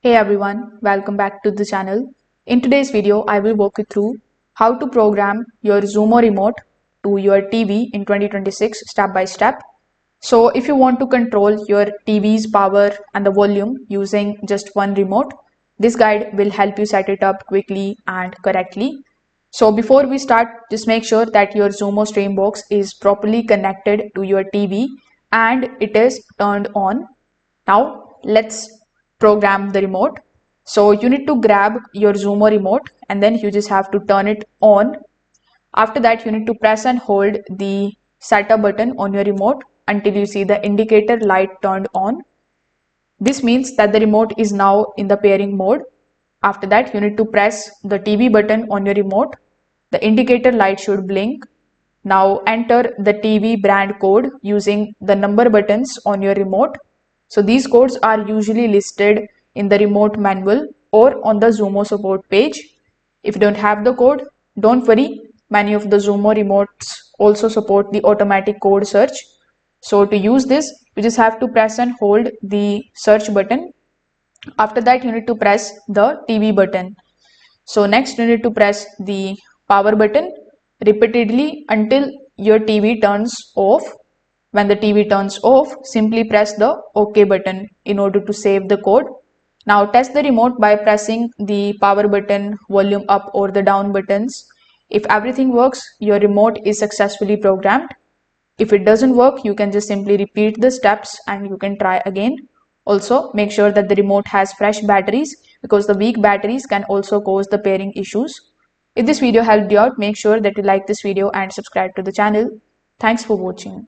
Hey everyone, welcome back to the channel. In today's video, I will walk you through how to program your Xumo Remote to your TV in 2026 step by step. So if you want to control your TV's power and the volume using just one remote, this guide will help you set it up quickly and correctly. So before we start, just make sure that your Xumo stream box is properly connected to your TV and it is turned on. Now let's program the remote. So you need to grab your Xumo remote and then you just have to turn it on. After that, you need to press and hold the setup button on your remote until you see the indicator light turned on. This means that the remote is now in the pairing mode. After that, you need to press the TV button on your remote. The indicator light should blink. Now enter the TV brand code using the number buttons on your remote. So these codes are usually listed in the remote manual or on the Xumo support page. If you don't have the code, don't worry. Many of the Xumo remotes also support the automatic code search. So to use this, you just have to press and hold the search button. After that, you need to press the TV button. So next you need to press the power button repeatedly until your TV turns off. When the TV turns off, simply press the OK button in order to save the code. Now test the remote by pressing the power button, volume up or the down buttons. If everything works, your remote is successfully programmed. If it doesn't work, you can just simply repeat the steps and you can try again. Also, make sure that the remote has fresh batteries because the weak batteries can also cause the pairing issues. If this video helped you out, make sure that you like this video and subscribe to the channel. Thanks for watching.